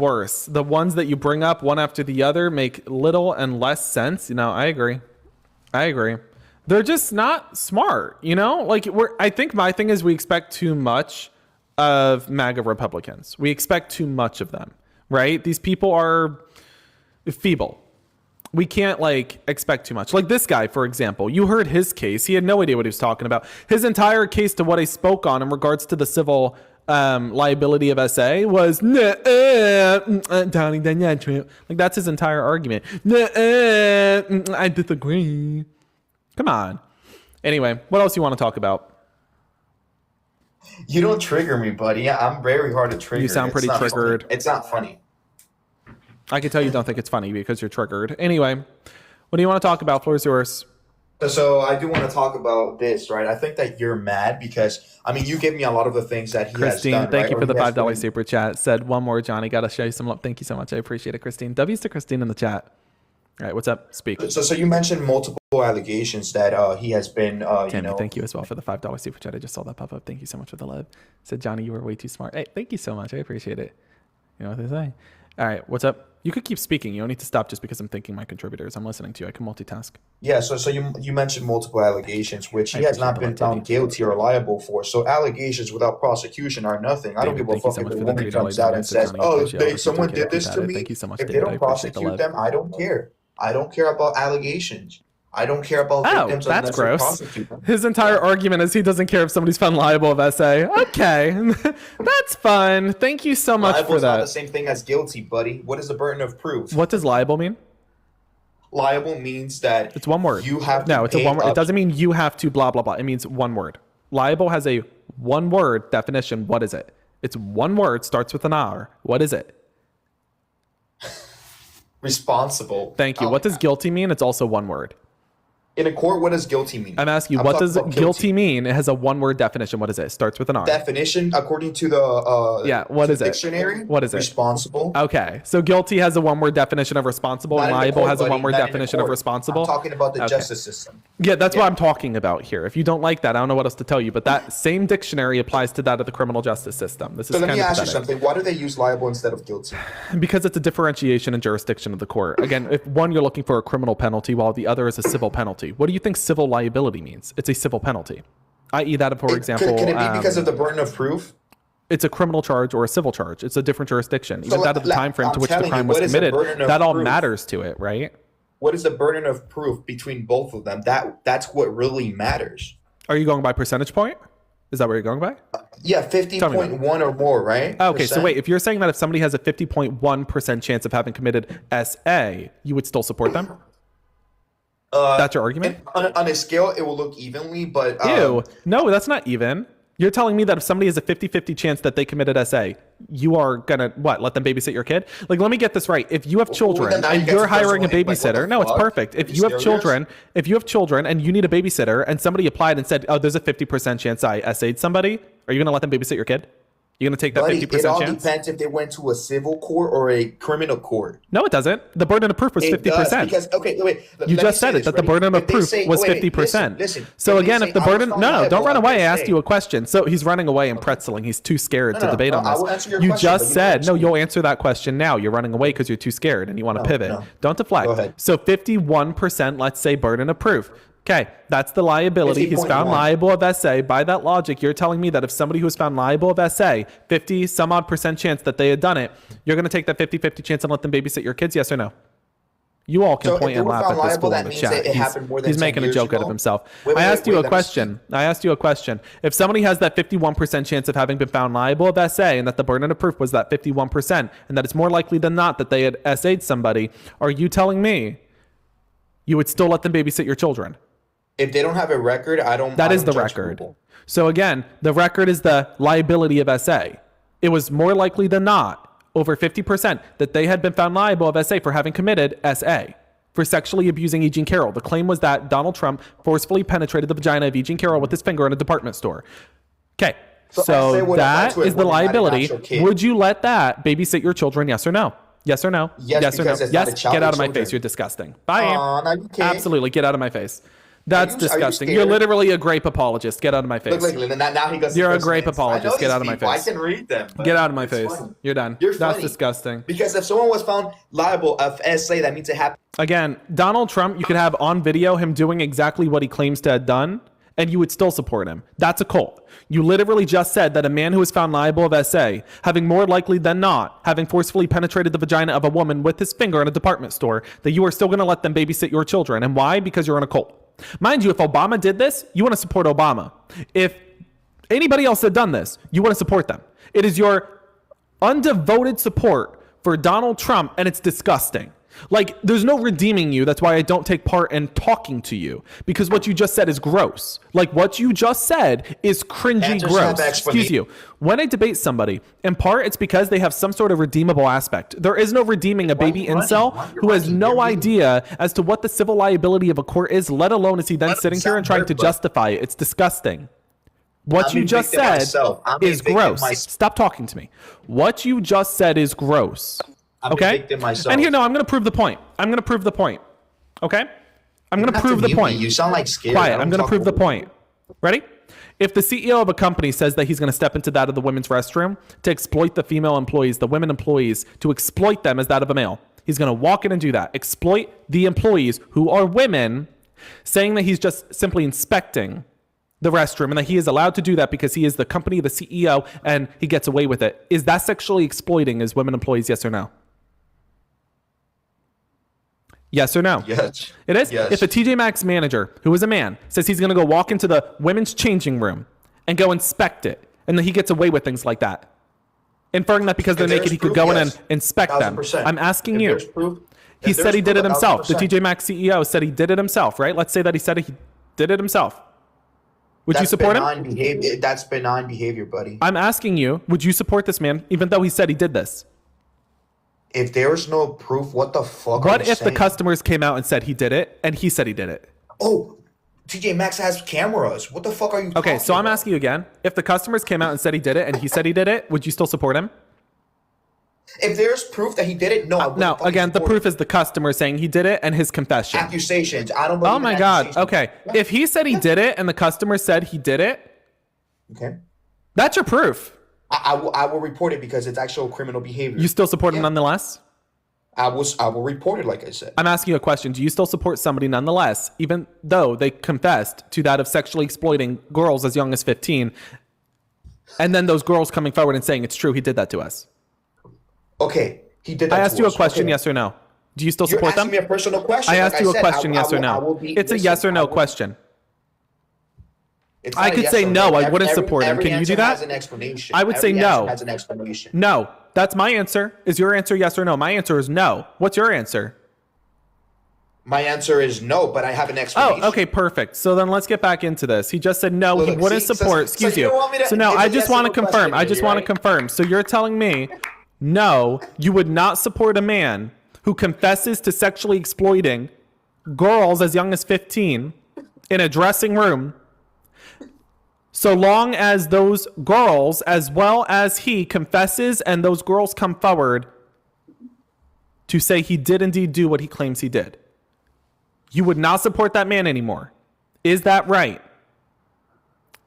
worse. The ones that you bring up one after the other make little and less sense. I agree. They're just not smart, Like I think my thing is we expect too much of MAGA Republicans. We expect too much of them, right? These people are feeble. We can't expect too much. Like this guy, for example, you heard his case. He had no idea what he was talking about. His entire case to what I spoke on in regards to the civil liability of SA was like that's his entire argument. I disagree. Come on. Anyway, what else you want to talk about? You don't trigger me, buddy. I'm very hard to trigger. You sound pretty triggered. It's not funny. I can tell you don't think it's funny because you're triggered. Anyway, what do you want to talk about? Floor is yours. So I do want to talk about this, right? I think that you're mad because, you gave me a lot of the things that he Christine, has done. thank right? you for the $5 been... super chat. Said one more, Johnny. Got to show you some love. Thank you so much. I appreciate it, Christine. W's to Christine in the chat. All right, what's up? Speak. So you mentioned multiple allegations that he has been, Tammy, thank you as well for the $5 super chat. I just saw that pop up. Thank you so much for the love. Said, Johnny, you were way too smart. Hey, thank you so much. I appreciate it. You know what they say. All right, what's up? You could keep speaking. You don't need to stop just because I'm thanking my contributors. I'm listening to you. I can multitask. Yeah, so you mentioned multiple allegations, which he has not been found guilty or liable for. So allegations without prosecution are nothing. I don't give a fuck if the woman comes out and says, "Oh, someone did this to me." Thank you so much, if they don't prosecute them, I don't care. I don't care about allegations. I don't care about victims. Oh, that's gross. His entire argument is he doesn't care if somebody's found liable of SA. Okay, that's fun. Thank you so much for that. Not the same thing as guilty, buddy. What is the burden of proof? What does liable mean? Liable means that it's one word. You have to it's a one word. It doesn't mean you have to blah blah blah. It means one word. Liable has a one word definition. What is it? It's one word, starts with an R. What is it? Responsible. Thank you. What does guilty mean? It's also one word. In a court, what does guilty mean? I'm asking you, what does guilty mean? It has a one-word definition. What is it? It starts with an R. Definition, according to the what is it? Dictionary. What is it? Responsible. Okay, so guilty has a one-word definition of responsible, and liable has a one-word definition of responsible. I'm talking about the justice system. Yeah, that's what I'm talking about here. If you don't like that, I don't know what else to tell you. But that same dictionary applies to that of the criminal justice system. This is so let me ask you something. Why do they use liable instead of guilty? Because it's a differentiation in jurisdiction of the court. Again, if one, you're looking for a criminal penalty, while the other is a civil penalty. What do you think civil liability means? It's a civil penalty, i.e. that, for example, can it be because of the burden of proof? It's a criminal charge or a civil charge. It's a different jurisdiction. Even that of the time frame to which the crime was committed, that all matters to it, right? What is the burden of proof between both of them? That's what really matters. Are you going by percentage point? Is that what you're going by? Yeah, 50.1 or more, right? Okay, so wait, if you're saying that if somebody has a 50.1% chance of having committed SA, you would still support them? That's your argument? On a scale, it will look evenly, but... Ew. No, that's not even. You're telling me that if somebody has a 50-50 chance that they committed SA, you are gonna, let them babysit your kid? Like, let me get this right. If you have children and you're hiring a babysitter, no, it's perfect. If you have children and you need a babysitter and somebody applied and said, oh, there's a 50% chance I SA'd somebody, are you gonna let them babysit your kid? You're going to take that 50% chance? It all depends if they went to a civil court or a criminal court. No, it doesn't. The burden of proof was 50%. Because, okay, wait. You just said it, that the burden of proof was 50%. Listen. So again, if the burden... No, don't run away. I asked you a question. So he's running away and pretzeling. He's too scared to debate on this. I will answer your question. You just said... No, you'll answer that question now. You're running away because you're too scared and you want to pivot. Don't deflect. Go ahead. So 51%, let's say, burden of proof. Okay, that's the liability. He's found liable of SA. By that logic, you're telling me that if somebody who's found liable of SA, 50 some odd percent chance that they had done it, you're going to take that 50-50 chance and let them babysit your kids? Yes or no? You all can point and laugh at this fool in the chat. He's making a joke out of himself. I asked you a question. If somebody has that 51% chance of having been found liable of SA and that the burden of proof was that 51% and that it's more likely than not that they had SA'd somebody, are you telling me you would still let them babysit your children? If they don't have a record, That is the record. So again, the record is the liability of SA. It was more likely than not, over 50%, that they had been found liable of SA for having committed SA, for sexually abusing E. Jean Carroll. The claim was that Donald Trump forcefully penetrated the vagina of E. Jean Carroll with his finger in a department store. Okay, so that is the liability. Would you let that babysit your children, yes or no? Yes or no? Yes or no? Yes, get out of my face. You're disgusting. Bye. No, you can't. Absolutely, get out of my face. That's Are you disgusting. scared? You're literally a grape apologist. Get out of my face. Look, now he goes. You're a goes grape next. I apologist. know Get these out of my people. face. I can read them. but Get out of my it's face. funny. You're done. You're That's funny. disgusting. Because if someone was found liable of SA, that means it happened. Again, Donald Trump, you could have on video him doing exactly what he claims to have done, and you would still support him. That's a cult. You literally just said that a man who is found liable of SA, having more likely than not, having forcefully penetrated the vagina of a woman with his finger in a department store, that you are still going to let them babysit your children. And why? Because you're in a cult. Mind you, if Obama did this, you want to support Obama. If anybody else had done this, you want to support them. It is your undevoted support for Donald Trump, and it's disgusting. Like, there's no redeeming you. That's why I don't take part in talking to you, because what you just said is gross. Like, what you just said is cringy Answers gross. have Excuse you. When I debate somebody, in part, it's because they have some sort of redeemable aspect. There is no redeeming a baby incel who has no idea as to what the civil liability of a court is, let alone is he then sitting here and trying to justify it. It's disgusting. What you just said is gross. Stop talking to me. What you just said is gross. Okay? And here, no, I'm going to prove the point. I'm going to prove the point. Okay? I'm going to prove the point. You sound like scared. Quiet. I'm going to prove the point. Ready? If the CEO of a company says that he's going to step into that of the women's restroom to exploit the female employees, the women employees, to exploit them as that of a male, he's going to walk in and do that. Exploit the employees who are women, saying that he's just simply inspecting the restroom and that he is allowed to do that because he is the company, the CEO, and he gets away with it. Is that sexually exploiting his women employees, yes or no? Yes or no? Yes. It is? Yes. If a TJ Maxx manager, who is a man, says he's going to go walk into the women's changing room and go inspect it, and then he gets away with things like that, inferring that because they're naked, he could go in and inspect them. 1000%. I'm asking If you. there's proof- He if said there's he did it proof, himself. The 1000%. TJ Maxx CEO said he did it himself, right? Let's say that he said he did it himself. Would you support him? Behavior. That's benign behavior, buddy. I'm asking you, would you support this man, even though he said he did this? If there's no proof, what the fuck? What are you if the saying? customers came out and said he did it, and he said he did it? Oh, TJ Maxx has cameras. What the fuck are you? Okay, so I'm about? asking you again. If the customers came out and said he did it, and he said he did it, would you still support him? If there's proof that he did it, no. I wouldn't No, fucking again, the support proof is the customer saying he did it and his confession. accusations. I don't believe. Oh in my God. accusations. Okay. If he said he did it and the customer said he did it, Okay. that's your proof. I will report it because it's actual criminal behavior. You still support him nonetheless? I will report it like I said. I'm asking you a question. Do you still support somebody nonetheless, even though they confessed to that of sexually exploiting girls as young as 15, and then those girls coming forward and saying it's true, he did that to us? Okay, he did that. I asked to you a us. question, Okay. yes or no. Do you still You're support asking them? me a personal question. I Like asked you a said, question, yes or I no. will be- It's a listen, yes or I no will- question. It's I not a could yes say or no, I Every- wouldn't support him. every Can you answer do that? Has an explanation. I would say Every no. answer has an explanation. No. That's my answer. Is your answer yes or no? My answer is no. What's your answer? My answer is no, but I have an explanation. Oh, okay, perfect. So then let's get back into this. He just said no, he Look, wouldn't see, so- support. so Excuse you you. don't want me to So now give a I just yes or want to no confirm. question I just here, want to right? confirm. So you're telling me, no, you would not support a man who confesses to sexually exploiting girls as young as 15 in a dressing room, so long as those girls, as well as he, confesses and those girls come forward to say he did indeed do what he claims he did. You would not support that man anymore. Is that right?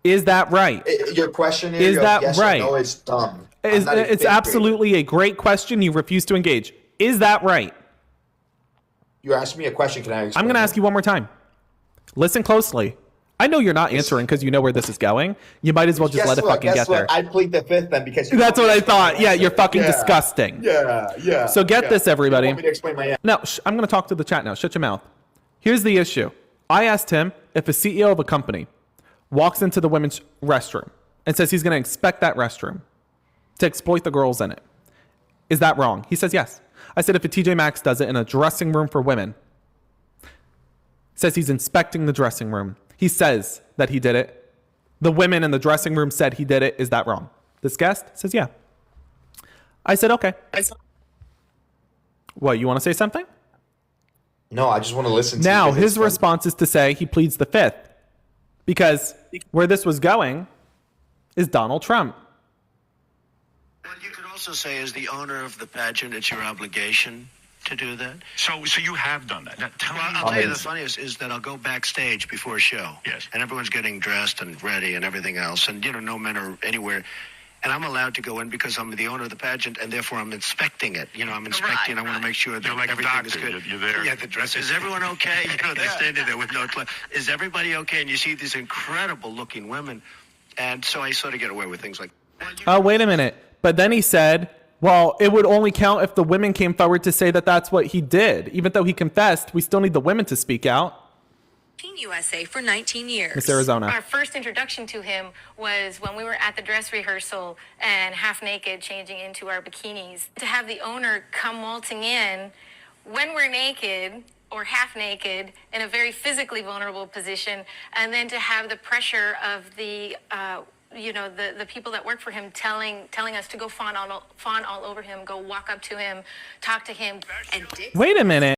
Is that right? Your question Is that yes right? Or no, it's dumb. I'm It's not a fifth grader. absolutely a great question. You refuse to engage. Is that right? You asked me a question. Can I? I'm going to ask you one more time. Listen closely. I know you're not answering because you know where this is going. You might as well just let it fucking get there. I plead the fifth then because That's what I thought. Yeah, you're fucking disgusting. Yeah. So get this, everybody. You want me to explain my answer? No, I'm going to talk to the chat now. Shut your mouth. Here's the issue. I asked him if a CEO of a company walks into the women's restroom and says he's going to inspect that restroom to exploit the girls in it. Is that wrong? He says yes. I said if a TJ Maxx does it in a dressing room for women, says he's inspecting the dressing room, he says that he did it. The women in the dressing room said he did it. Is that wrong? This guest says yeah. I said okay. What, you want to say something? No, I just want to listen to Now, you 'cause his it's fun. response is to say he pleads the fifth because where this was going is Donald Trump. What you could also say, as the owner of the pageant, it's your obligation to do that. So you have done that. Now, tell Well, me. I'll tell you the funniest is that I'll go backstage before a show. Yes. And everyone's getting dressed and ready and everything else. And, no men are anywhere. And I'm allowed to go in because I'm the owner of the pageant, and therefore I'm inspecting it. I'm inspecting. I want to make sure that You're like a everything doctor. is good. You're there. Yeah, the dress. Is everyone okay? They're standing there with no clothes. Is everybody okay? And you see these incredible-looking women. And so I sort of get away with things like, Oh, wait a minute. But then he said, well, it would only count if the women came forward to say that that's what he did. Even though he confessed, we still need the women to speak out. Team USA for 19 years. Miss Arizona. Our first introduction to him was when we were at the dress rehearsal and half naked, changing into our bikinis. To have the owner come waltzing in when we're naked or half naked in a very physically vulnerable position, and then to have the pressure of the the people that work for him telling us to go fawn all over him, go walk up to him, talk to him. And Dick Wait a minute.